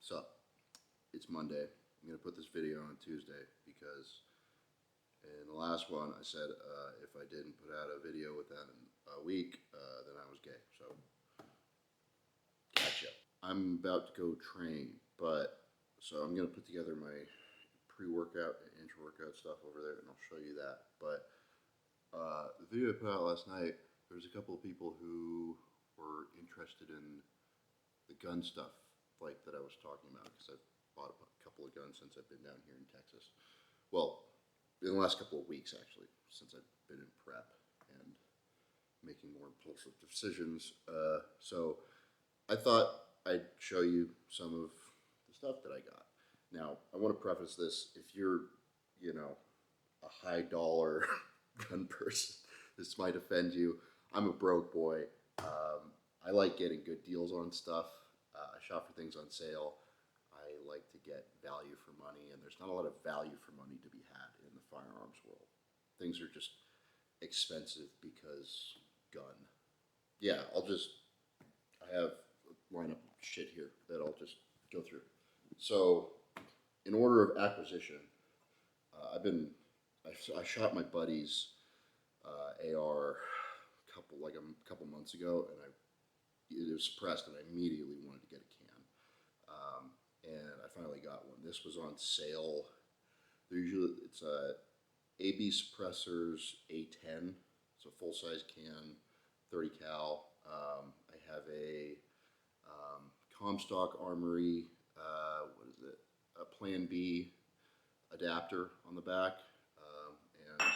So, it's Monday. I'm going to put this video on Tuesday because in the last one I said if I didn't put out a video within a week, then I was gay. So, gotcha. I'm about to go train, so I'm going to put together my pre-workout and intra-workout stuff over there, and I'll show you that. But the video I put out last night, there was a couple of people who were interested in the gun stuff like that I was talking about, because I've bought a couple of guns since I've been down here in Texas. Well, in the last couple of weeks, actually, since I've been in prep and making more impulsive decisions. So I thought I'd show you some of the stuff that I got. Now, I want to preface this: if you're, a high dollar gun person, this might offend you. I'm a broke boy. I like getting good deals on stuff. I shop for things on sale. I like to get value for money, and there's not a lot of value for money to be had in the firearms world. Things are just expensive because gun. Yeah, I have a lineup of shit here that I'll just go through. So, in order of acquisition, I shot my buddy's AR a couple months ago, and it was suppressed, and I immediately wanted to get a can. And I finally got one. This was on sale. It's a AB Suppressors A10. It's a full-size can, 30 cal. I have a Comstock Armory, a Plan B adapter on the back, and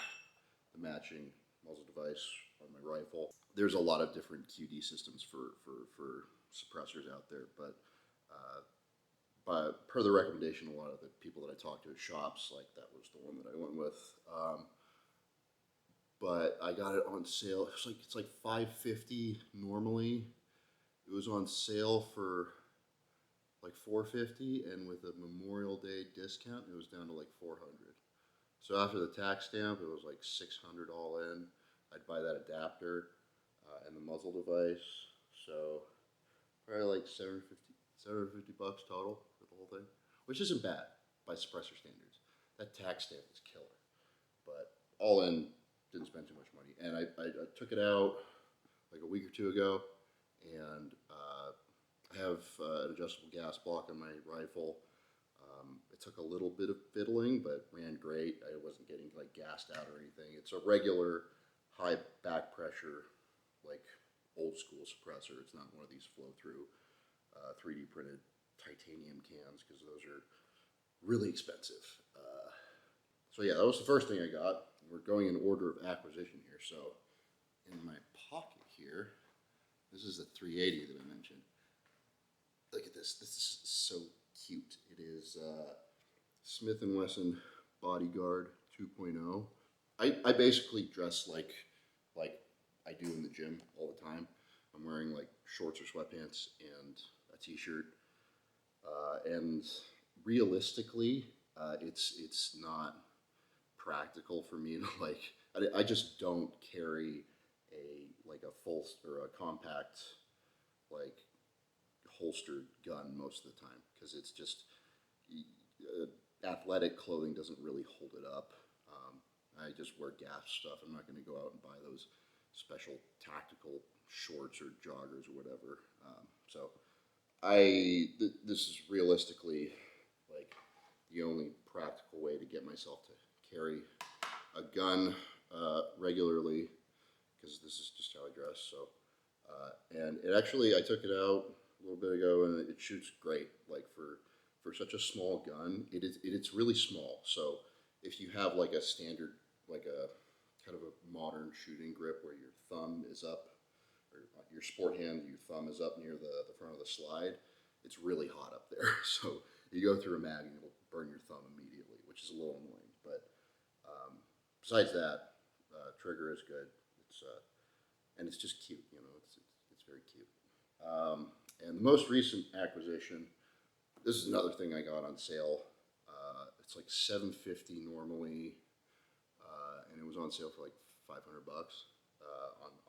the matching muzzle device on my rifle. There's a lot of different QD systems for suppressors out there, but per the recommendation, a lot of the people that I talked to at shops, that was the one that I went with. But I got it on sale. It's like $550 normally. It was on sale for like $450, and with a Memorial Day discount, it was down to like $400. So after the tax stamp, it was like $600 all in. I'd buy that adapter and the muzzle device. So probably like $750 total for the whole thing, which isn't bad by suppressor standards. That tax stamp is killer, but all in, didn't spend too much money. And I took it out like a week or two ago, and I have an adjustable gas block on my rifle. It took a little bit of fiddling, but ran great. I wasn't getting gassed out or anything. It's a regular high back pressure, old school suppressor. It's not one of these flow through 3D printed titanium cans, because those are really expensive. So yeah, that was the first thing I got. We're going in order of acquisition here. So in my pocket here, this is the 380 that I mentioned. Look at this. This is so cute. It is Smith & Wesson Bodyguard 2.0. I basically dress like I do in the gym all the time. I'm wearing shorts or sweatpants and a t-shirt. And realistically, it's not practical for me to I just don't carry a full or a compact holstered gun most of the time, because it's just athletic clothing doesn't really hold it up. I just wear Gasp stuff. I'm not going to go out and buy those special tactical shorts or joggers or whatever. So this is realistically the only practical way to get myself to carry a gun regularly, because this is just how I dress. So and it actually, I took it out a little bit ago, and it shoots great. For such a small gun, it's really small. So if you have a standard, a kind of a modern shooting grip where your thumb is up, or your sport hand, your thumb is up near the front of the slide, it's really hot up there. So you go through a mag and it'll burn your thumb immediately, which is a little annoying. But besides that, trigger is good. And it's just cute. It's very cute. And the most recent acquisition, this is another thing I got on sale. It's like $750 normally, and it was on sale for like $500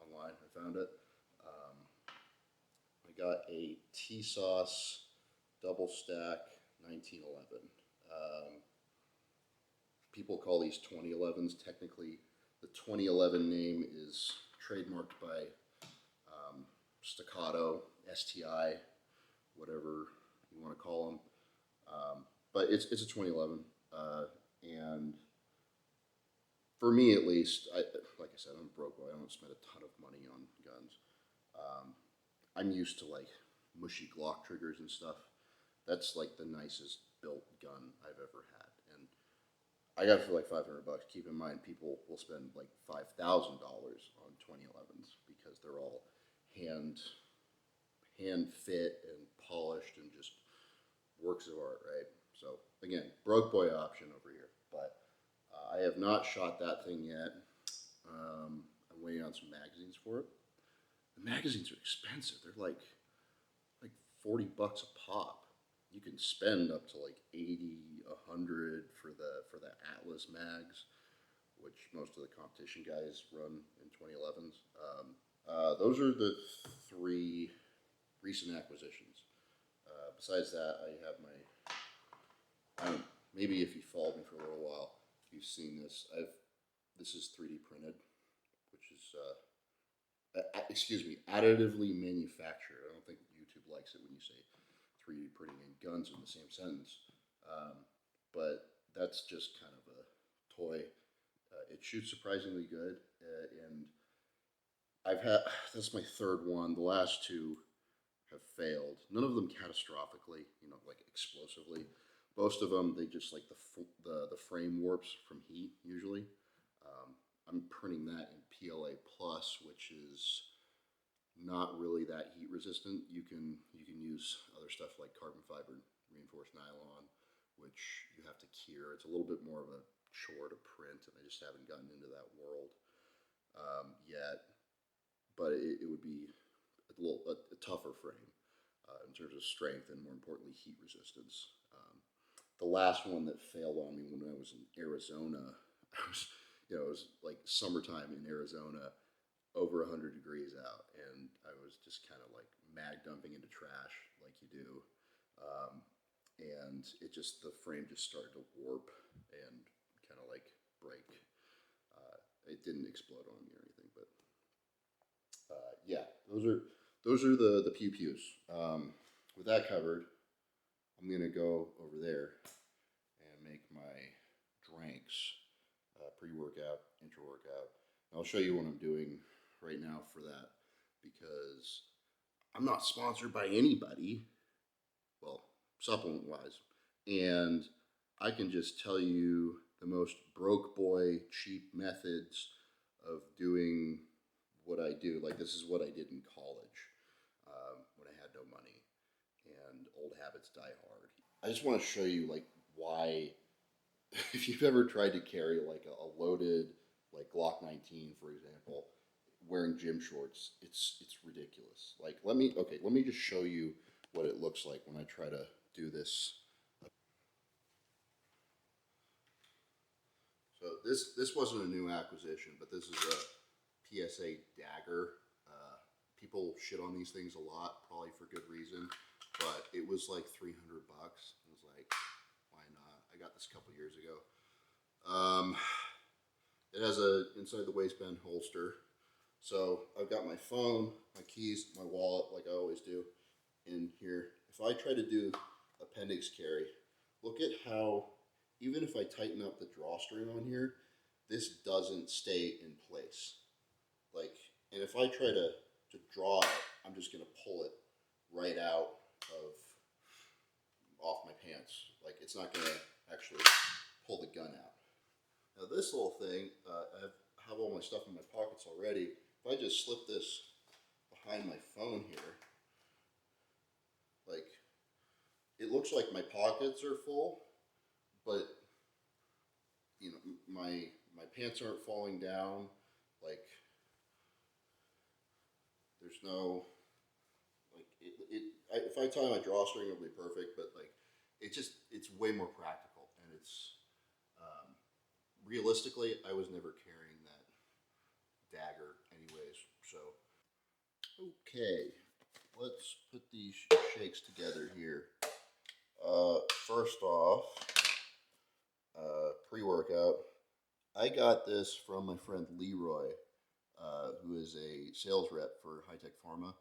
online. I found it. I got a T-Sauce double stack 1911. People call these 2011s. Technically, the 2011 name is trademarked by Staccato, STI, whatever you want to call them. But it's a 2011, and for me at least, like I said, I'm a broke boy. I don't spend a ton of money on guns. I'm used to like mushy Glock triggers and stuff. That's like the nicest built gun I've ever had, and I got it for like $500. Keep in mind, people will spend like $5,000 on 2011s because they're all hand fit and polished and just works of art, right? So again, broke boy option over here, but I have not shot that thing yet. I'm waiting on some magazines for it. The magazines are expensive. They're like $40 a pop. You can spend up to like 80, 100 for the Atlas mags, which most of the competition guys run in 2011s. Those are the 3 recent acquisitions. Besides that, I have my, maybe if you followed me for a little while, you've seen this. This is 3D printed, which is, excuse me, additively manufactured. I don't think YouTube likes it when you say 3D printing and guns in the same sentence. But that's just kind of a toy. It shoots surprisingly good, and that's my 3rd one. The last 2 have failed. None of them catastrophically, like explosively. Most of them, they just like the frame warps from heat usually. I'm printing that in PLA Plus, which is not really that heat resistant. You can use other stuff like carbon fiber reinforced nylon, which you have to cure. It's a little bit more of a chore to print, and I just haven't gotten into that world yet. But it would be a tougher frame in terms of strength and, more importantly, heat resistance. The last one that failed on me when I was in Arizona, it was like summertime in Arizona, over 100 degrees out, and I was just kind of like mag dumping into trash like you do, and the frame just started to warp and kind of like break. It didn't explode on me or anything, but yeah, those are the pew pews. With that covered, I'm gonna go over there and make my drinks, pre-workout, intra-workout. I'll show you what I'm doing right now for that, because I'm not sponsored by anybody, well, supplement wise, and I can just tell you the most broke boy cheap methods of doing what I do. Like, this is what I did in college when I had no money, and old habits die hard. I just want to show you like why, if you've ever tried to carry like a loaded like Glock 19, for example, wearing gym shorts, it's ridiculous. Like, let me just show you what it looks like when I try to do this. So this wasn't a new acquisition, but this is a PSA Dagger. People shit on these things a lot, probably for good reason, but it was like $300. I was like, why not? I got this a couple years ago. It has a inside the waistband holster. So I've got my phone, my keys, my wallet, like I always do, in here. If I try to do appendix carry, look at how, even if I tighten up the drawstring on here, this doesn't stay in place. Like, and if I try to draw it, I'm just gonna pull it right out off my pants. Like, it's not gonna actually pull the gun out. Now this little thing, I have all my stuff in my pockets already. If I just slip this behind my phone here, like, it looks like my pockets are full, but my pants aren't falling down. Like, there's no, like, if I tie my drawstring, it'll be perfect, but like, it's way more practical, and it's, realistically, I was never carrying that dagger anyways, so. Okay, let's put these shakes together here. First off, pre-workout. I got this from my friend Leroy, who is a sales rep for High Tech Pharma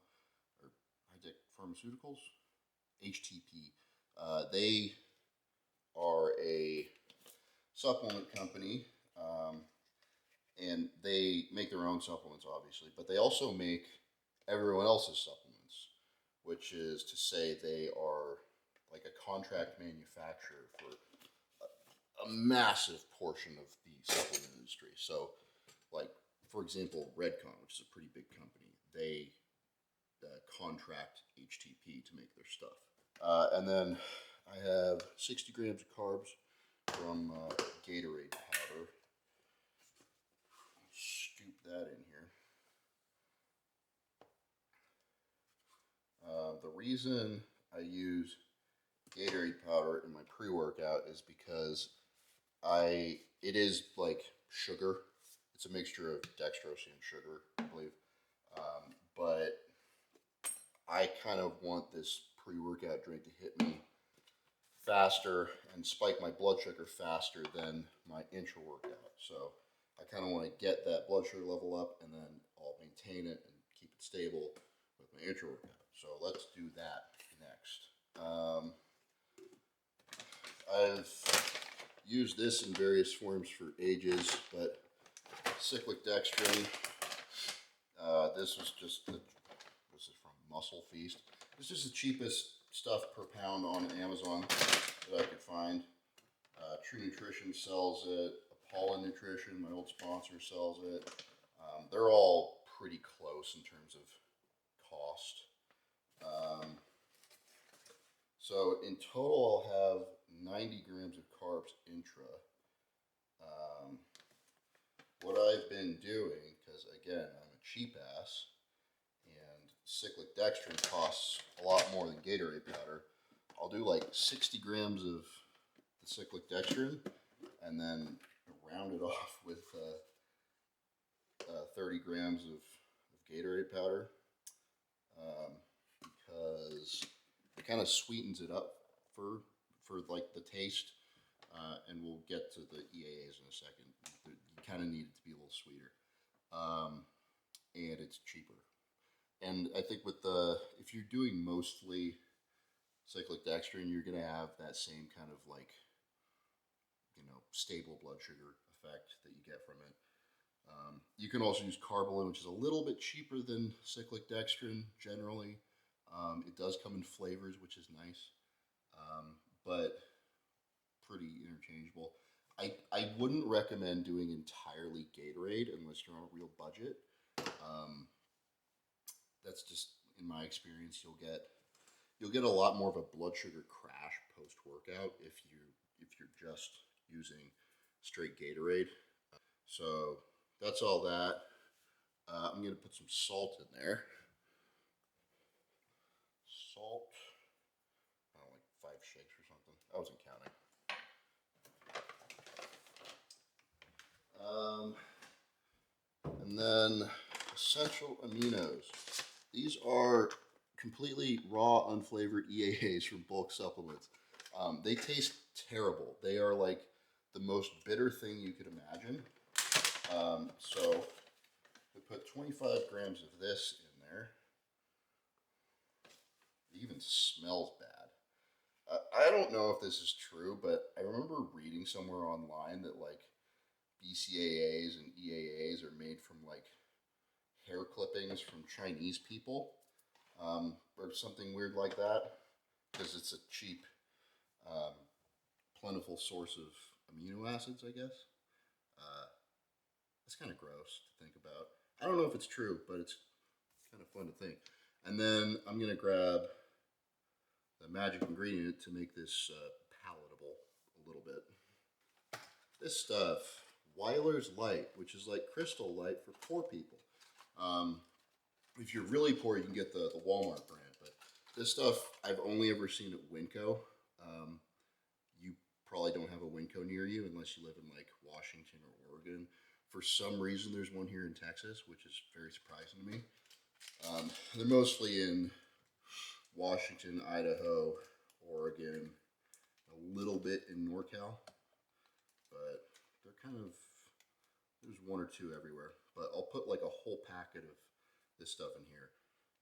or High Tech Pharmaceuticals, HTP. They are a supplement company, and they make their own supplements, obviously, but they also make everyone else's supplements, which is to say they are like a contract manufacturer for a massive portion of the supplement industry. So, like, for example, Redcon, which is a pretty big company, they contract HTP to make their stuff. And then I have 60 grams of carbs from Gatorade powder. Scoop that in here. The reason I use Gatorade powder in my pre-workout is because it is like sugar. It's a mixture of dextrose and sugar, I believe. But I kind of want this pre-workout drink to hit me faster and spike my blood sugar faster than my intra-workout. So I kind of want to get that blood sugar level up, and then I'll maintain it and keep it stable with my intra-workout. So let's do that next. I've used this in various forms for ages, but cyclic dextrin. This is from Muscle Feast. This is the cheapest stuff per pound on Amazon that I could find. True Nutrition sells it. Apollo Nutrition, my old sponsor, sells it. They're all pretty close in terms of cost. So in total, I'll have 90 grams of carbs intra. What I've been doing, because again, I'm a cheap ass, and cyclic dextrin costs a lot more than Gatorade powder, I'll do like 60 grams of the cyclic dextrin, and then round it off with 30 grams of Gatorade powder, because it kind of sweetens it up for like the taste, and we'll get to the EAAs in a second. You kind of need it to be a little sweeter, and it's cheaper. And I think if you're doing mostly cyclic dextrin, you're gonna have that same kind of like, stable blood sugar effect that you get from it. You can also use Carbolin, which is a little bit cheaper than cyclic dextrin generally. It does come in flavors, which is nice, but pretty interchangeable. I wouldn't recommend doing entirely Gatorade unless you're on a real budget. That's just, in my experience, you'll get a lot more of a blood sugar crash post workout if you're just using straight Gatorade. So that's all that. I'm gonna put some salt in there. Salt. I don't know, like 5 shakes or something. I wasn't counting. And then essential aminos. These are completely raw, unflavored EAAs from bulk supplements. They taste terrible. They are like the most bitter thing you could imagine. So we put 25 grams of this in there. It even smells bad. I don't know if this is true, but I remember reading somewhere online that like BCAAs and EAAs are made from like hair clippings from Chinese people, or something weird like that, because it's a cheap, plentiful source of amino acids, I guess. It's kind of gross to think about. I don't know if it's true, but it's kind of fun to think. And then I'm going to grab the magic ingredient to make this palatable a little bit. This stuff, Weiler's Light, which is like Crystal Light for poor people. If you're really poor, you can get the Walmart brand, but this stuff I've only ever seen at Winco. You probably don't have a Winco near you unless you live in like Washington or Oregon. For some reason, there's one here in Texas, which is very surprising to me. They're mostly in Washington, Idaho, Oregon, a little bit in NorCal, but they're kind of, there's one or two everywhere. But I'll put like a whole packet of this stuff in here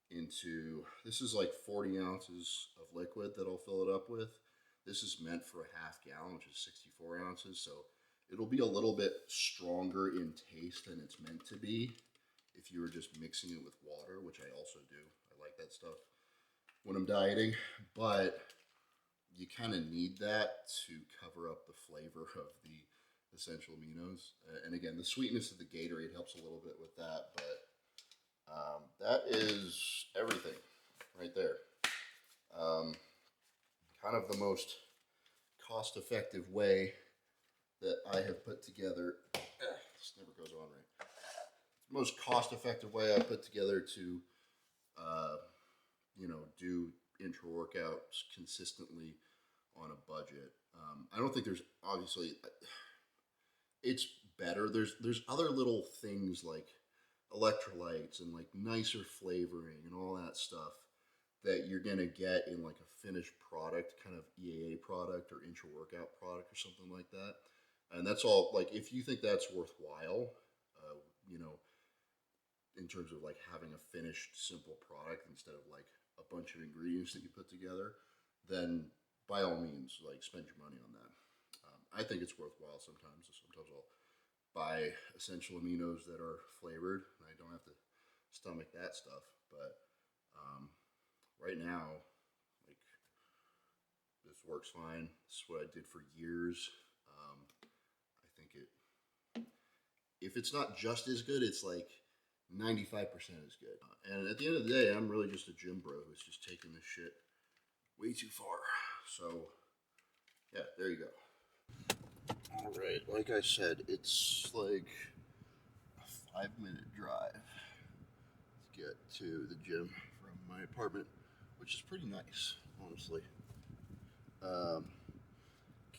into, this is like 40 ounces of liquid that I'll fill it up with. This is meant for a half gallon, which is 64 ounces. So it'll be a little bit stronger in taste than it's meant to be if you were just mixing it with water, which I also do. I like that stuff when I'm dieting, but you kind of need that to cover up the flavor of the essential aminos. And again, the sweetness of the Gatorade helps a little bit with that, but that is everything right there. Kind of the most cost-effective way that I have put together. This never goes on right. The most cost-effective way I put together to, do intra-workouts consistently on a budget. I don't think there's, obviously, it's better. There's other little things like electrolytes and like nicer flavoring and all that stuff that you're gonna get in like a finished product, kind of EAA product or intra-workout product or something like that. And that's all, like, if you think that's worthwhile, in terms of like having a finished simple product instead of like a bunch of ingredients that you put together, then by all means, like, spend your money on that. I think it's worthwhile sometimes. Sometimes I'll buy essential aminos that are flavored, and I don't have to stomach that stuff. But right now, like, this works fine. This is what I did for years. I think if it's not just as good, it's like 95% as good. And at the end of the day, I'm really just a gym bro who's just taking this shit way too far. So, yeah, there you go. All right, like I said, it's like a 5-minute drive to get to the gym from my apartment, which is pretty nice, honestly.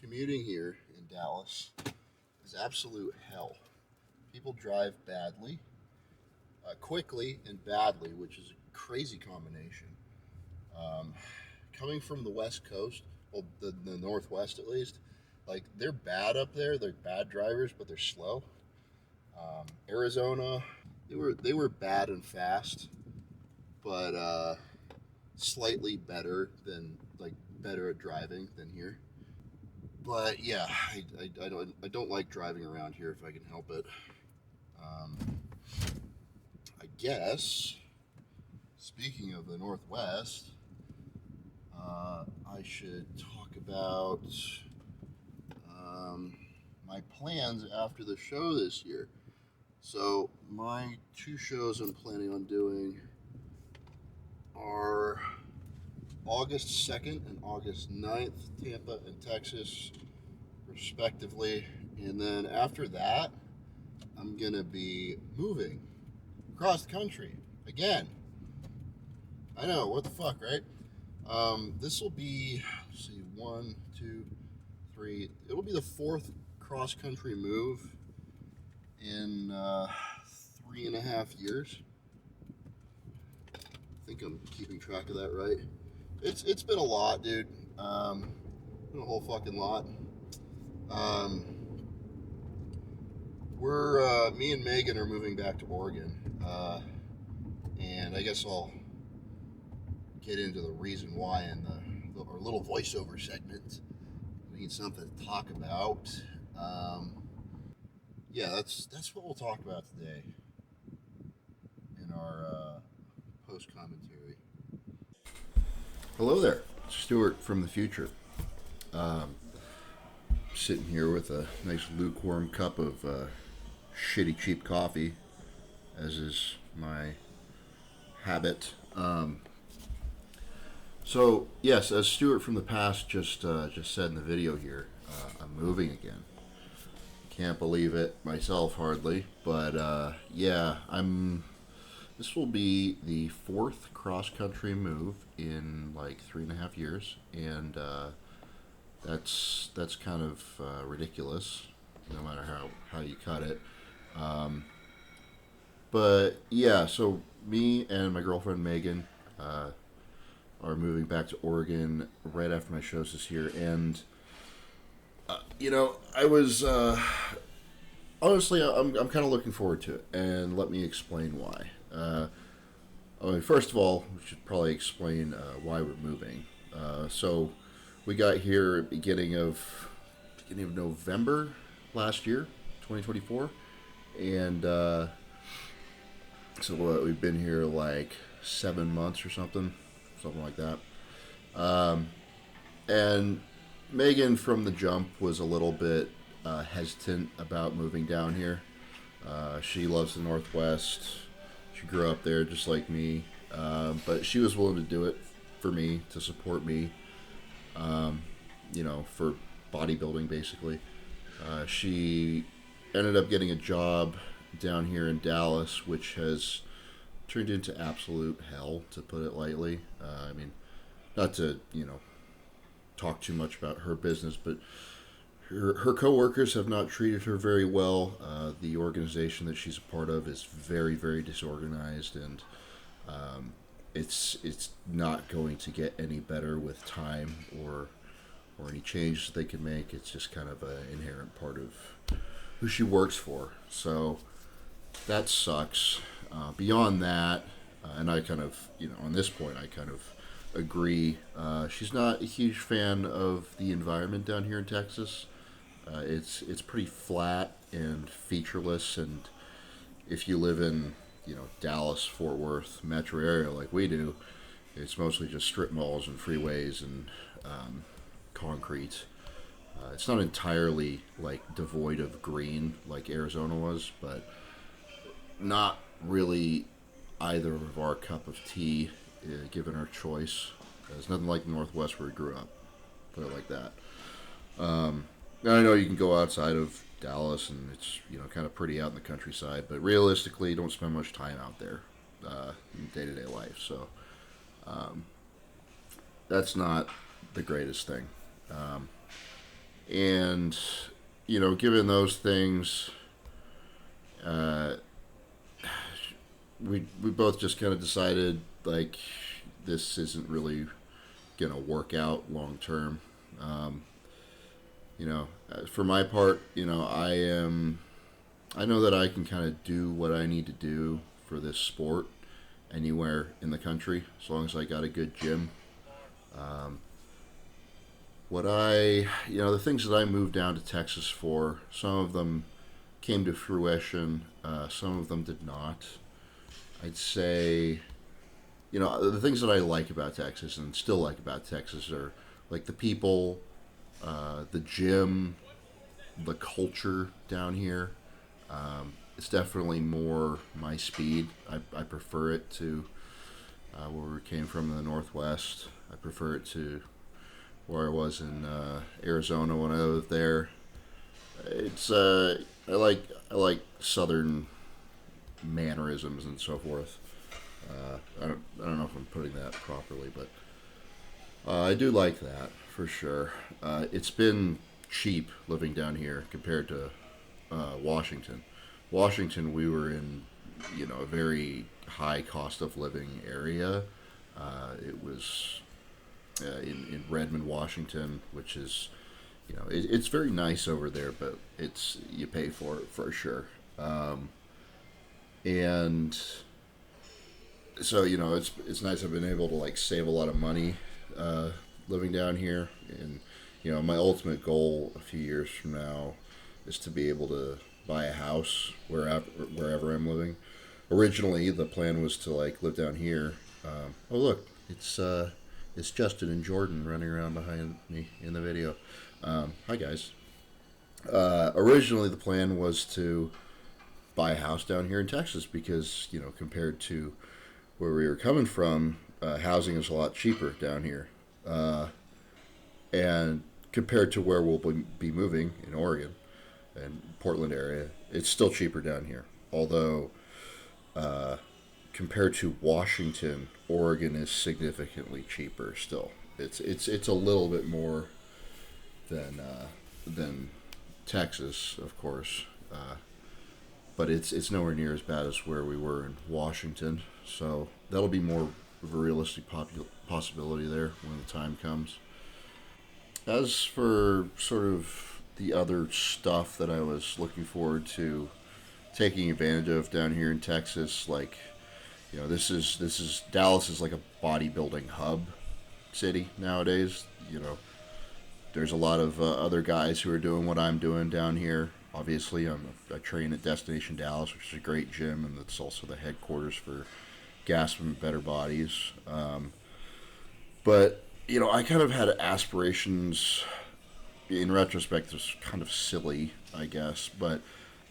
Commuting here in Dallas is absolute hell. People drive badly, quickly and badly, which is a crazy combination. Coming from the West Coast, well, the Northwest at least, like, they're bad up there. They're bad drivers, but they're slow. Arizona, they were bad and fast, but slightly better at driving than here. But yeah, I don't like driving around here if I can help it. I guess, speaking of the Northwest, I should talk about my plans after the show this year. So my 2 shows I'm planning on doing are August 2nd and August 9th, Tampa and Texas, respectively. And then after that, I'm going to be moving across the country again. I know, what the fuck, right? This will be, let's see, 1, 2, 3. It'll be the 4th cross-country move in 3.5 years. I think I'm keeping track of that right. It's been a lot, dude. Been a whole fucking lot. Me and Megan are moving back to Oregon, and I guess I'll get into the reason why in our little voiceover segment. We need something to talk about. Yeah, that's what we'll talk about today in our post commentary. Hello there, Stuart from the future. Sitting here with a nice lukewarm cup of shitty cheap coffee, as is my habit. So yes, as Stuart from the past just said in the video here, I'm moving again. Can't believe it myself, hardly, but yeah, this will be the 4th cross-country move in like 3.5 years, and that's kind of ridiculous, no matter how you cut it. But yeah, so me and my girlfriend Megan are moving back to Oregon right after my shows this year, and I was honestly, I'm kind of looking forward to it, and let me explain why. First of all, we should probably explain why we're moving. So, we got here at beginning of November last year, 2024, and we've been here like 7 months or something like that. And Megan from the jump was a little bit hesitant about moving down here. She loves the Northwest. She grew up there just like me, but she was willing to do it for me, to support me, for bodybuilding basically. She ended up getting a job down here in Dallas, which has turned into absolute hell, to put it lightly. Not to, talk too much about her business, but her coworkers have not treated her very well. The organization that she's a part of is very, very disorganized, and it's not going to get any better with time or any changes they can make. It's just kind of an inherent part of who she works for. So that sucks. Beyond that, and I kind of, on this point, I kind of agree. She's not a huge fan of the environment down here in Texas. It's pretty flat and featureless, and if you live in Dallas, Fort Worth metro area like we do, it's mostly just strip malls and freeways and concrete. It's not entirely like devoid of green like Arizona was, but not really either of our cup of tea, given our choice. It's nothing like the Northwest where we grew up, put it like that. Now I know you can go outside of Dallas and it's kind of pretty out in the countryside, but realistically, you don't spend much time out there in day-to-day life. So that's not the greatest thing. And given those things, we both just kind of decided like this isn't really gonna work out long term. For my part, I know that I can kind of do what I need to do for this sport anywhere in the country, as long as I got a good gym. The things that I moved down to Texas for, some of them came to fruition, some of them did not. I'd say, the things that I like about Texas and still like about Texas are like the people, the gym, the culture down here. It's definitely more my speed. I prefer it to where we came from in the Northwest. I prefer it to where I was in Arizona when I lived there. It's I like Southern mannerisms and so forth. I don't know if I'm putting that properly, but I do like that for sure. It's been cheap living down here compared to Washington. Washington, we were in a very high cost of living area. It was in Redmond, Washington, which is it's very nice over there, but you pay for it for sure. And so it's nice. I've been able to like save a lot of money living down here, and my ultimate goal a few years from now is to be able to buy a house wherever I'm living. Originally, the plan was to like live down here. Oh look, it's Justin and Jordan running around behind me in the video. Hi guys. Originally, the plan was to buy a house down here in Texas because compared to where we were coming from, housing is a lot cheaper down here, and compared to where we'll be moving in Oregon and Portland area, it's still cheaper down here. Although compared to Washington, Oregon is significantly cheaper still. It's a little bit more than Texas, of course, but it's nowhere near as bad as where we were in Washington. So that'll be more of a realistic possibility there when the time comes. As for sort of the other stuff that I was looking forward to taking advantage of down here in Texas, like, this is Dallas is like a bodybuilding hub city nowadays. There's a lot of other guys who are doing what I'm doing down here. Obviously, I train at Destination Dallas, which is a great gym, and it's also the headquarters for Gasp and Better Bodies. But I kind of had aspirations. In retrospect, it's kind of silly, I guess. But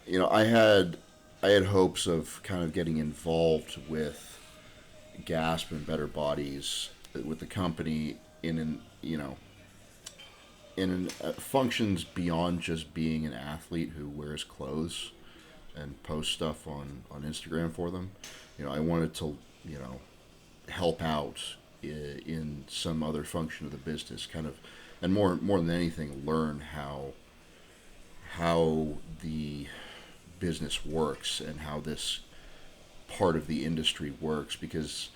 I had hopes of kind of getting involved with Gasp and Better Bodies with the company functions beyond just being an athlete who wears clothes and posts stuff on Instagram for them. I wanted to help out in some other function of the business, kind of, and more than anything, learn how the business works and how this part of the industry works, because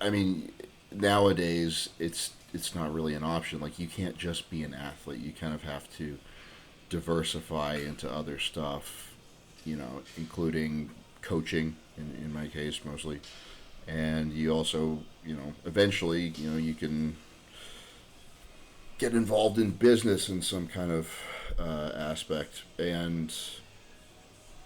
I mean, nowadays it's not really an option. Like, you can't just be an athlete. You kind of have to diversify into other stuff, including coaching in my case mostly. And you also, eventually, you can get involved in business in some kind of aspect. And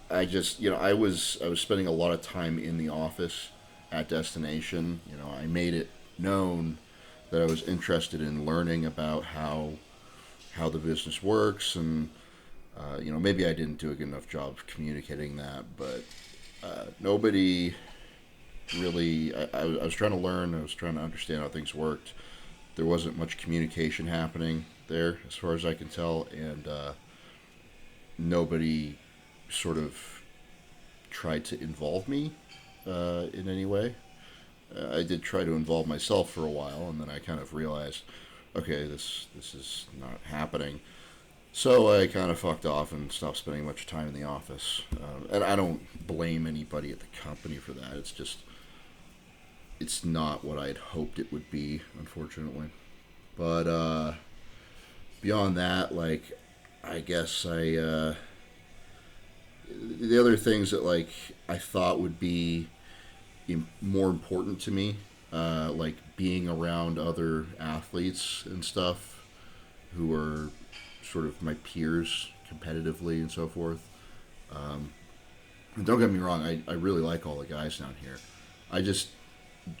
I just, I was spending a lot of time in the office at Destination. I made it known that I was interested in learning about how the business works, and maybe I didn't do a good enough job of communicating that, but nobody really. I was trying to learn. I was trying to understand how things worked. There wasn't much communication happening there, as far as I can tell, and nobody sort of tried to involve me in any way. I did try to involve myself for a while, and then I kind of realized, okay, this is not happening. So I kind of fucked off and stopped spending much time in the office. And I don't blame anybody at the company for that. It's just, it's not what I'd hoped it would be, unfortunately. But beyond that, like, I guess the other things that, like, I thought would be more important to me, like being around other athletes and stuff who are sort of my peers competitively and so forth. And don't get me wrong, I really like all the guys down here. I just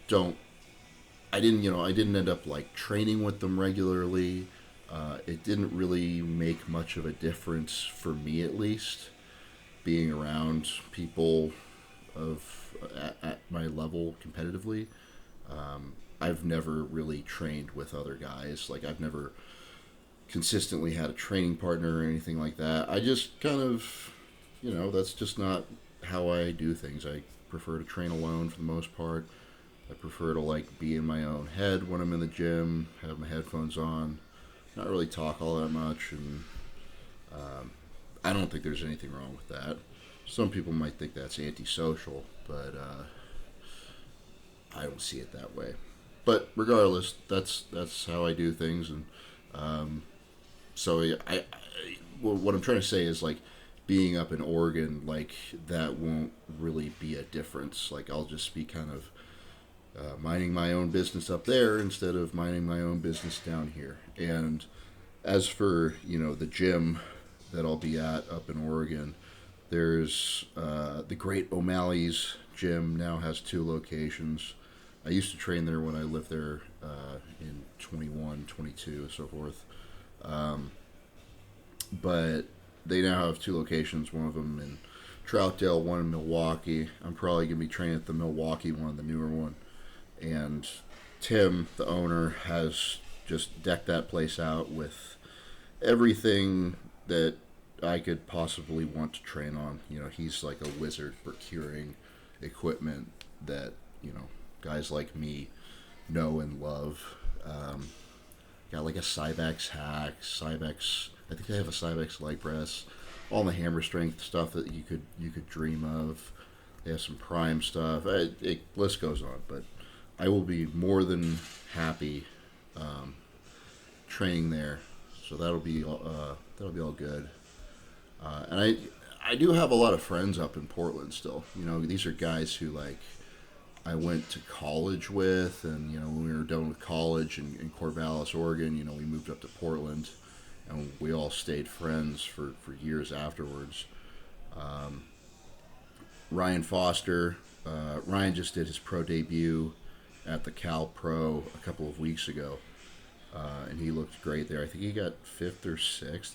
don't. I didn't end up like training with them regularly. It didn't really make much of a difference for me, at least, being around people at my level competitively. I've never really trained with other guys. Like, I've never consistently had a training partner or anything like that. I just kind of, that's just not how I do things. I prefer to train alone for the most part. I prefer to, like, be in my own head when I'm in the gym, have my headphones on, not really talk all that much, and I don't think there's anything wrong with that. Some people might think that's antisocial, but I don't see it that way. But regardless, that's how I do things, and so what I'm trying to say is, like, being up in Oregon, like, that won't really be a difference. Like, I'll just be kind of minding my own business up there instead of minding my own business down here. And as for the gym that I'll be at up in Oregon, there's the Great O'Malley's gym now has 2 locations. I used to train there when I lived there in 21, 22, and so forth. But they now have 2 locations, one of them in Troutdale, one in Milwaukee. I'm probably going to be training at the Milwaukee one, the newer one. And Tim, the owner, has just decked that place out with everything that I could possibly want to train on. He's like a wizard procuring equipment that, guys like me know and love. Got like a Cybex hack, I think they have a Cybex leg press, all the hammer strength stuff that you could dream of. They have some prime stuff. List goes on, but I will be more than happy training there. So that'll be that'll be all good. And I do have a lot of friends up in Portland still. You know, these are guys who like I went to college with, and you know, when we were done with college in Corvallis, Oregon, you know, we moved up to Portland, and we all stayed friends for years afterwards. Ryan Foster, Ryan just did his pro debut at the Cal Pro a couple of weeks ago, and he looked great there. I think he got 5th or 6th.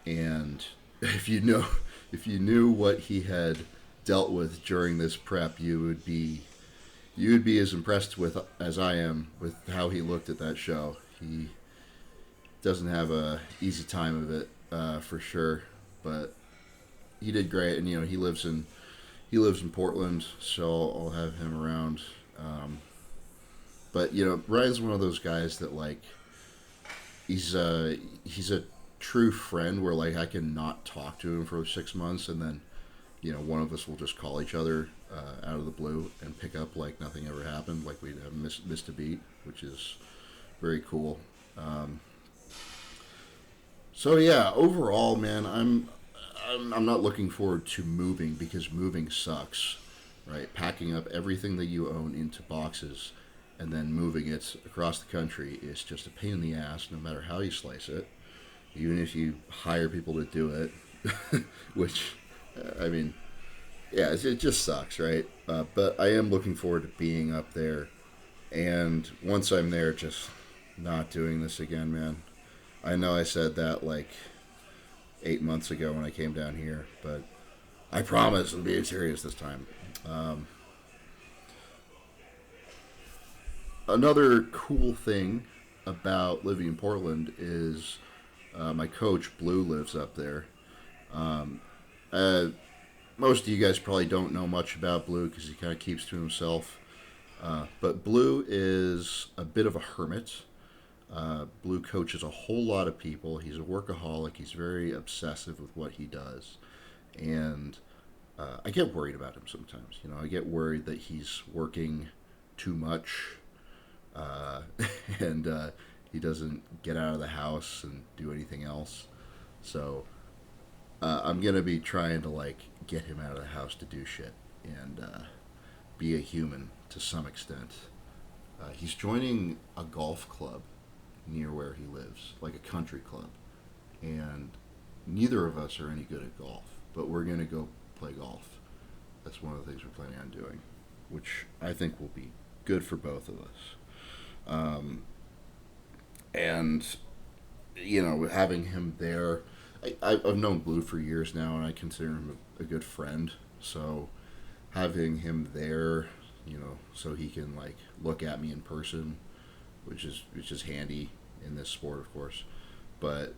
And if you knew what he had dealt with during this prep, you would be as impressed with as I am with how he looked at that show. He doesn't have a easy time of it, for sure, but he did great. And you know, he lives in Portland, so I'll have him around. But you know, Ryan's one of those guys that like he's a true friend where like I can not talk to him for 6 months, and then you know, one of us will just call each other out of the blue and pick up like nothing ever happened, like we haven't missed a beat, which is very cool. So yeah, overall, man, I'm not looking forward to moving, because moving sucks, right? Packing up everything that you own into boxes and then moving it across the country is just a pain in the ass, no matter how you slice it. Even if you hire people to do it, which, I mean, yeah, it just sucks, right? But I am looking forward to being up there, and once I'm there, just not doing this again, man. I know I said that like 8 months ago when I came down here, but I promise I'm being serious this time. Another cool thing about living in Portland is my coach, Blue, lives up there. Most of you guys probably don't know much about Blue because he kind of keeps to himself. But Blue is a bit of a hermit. Blue coaches a whole lot of people. He's a workaholic. He's very obsessive with what he does. And I get worried about him sometimes. You know, I get worried that he's working too much. And he doesn't get out of the house and do anything else. So I'm going to be trying to like get him out of the house to do shit and be a human to some extent. He's joining a golf club near where he lives, like a country club. And neither of us are any good at golf, but we're going to go play golf. That's one of the things we're planning on doing, which I think will be good for both of us. And, you know, having him there, I've known Blue for years now, and I consider him a good friend. So having him there, you know, so he can like look at me in person, which is handy in this sport, of course, but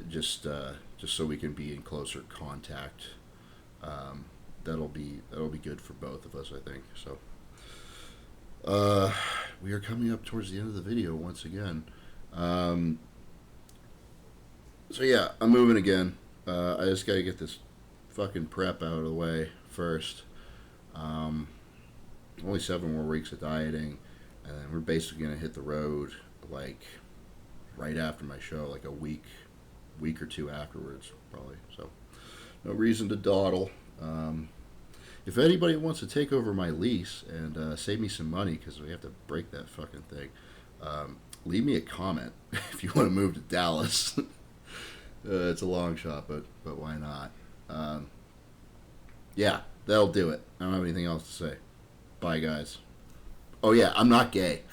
just so we can be in closer contact, that'll be good for both of us, I think. So we are coming up towards the end of the video once again. So yeah, I'm moving again. I just gotta get this fucking prep out of the way first. Only 7 more weeks of dieting, and then we're basically gonna hit the road like right after my show, like a week or two afterwards, probably. So no reason to dawdle. If anybody wants to take over my lease and save me some money, because we have to break that fucking thing, leave me a comment if you want to move to Dallas. It's a long shot, but why not? Yeah, that'll do it. I don't have anything else to say. Bye, guys. Oh yeah, I'm not gay.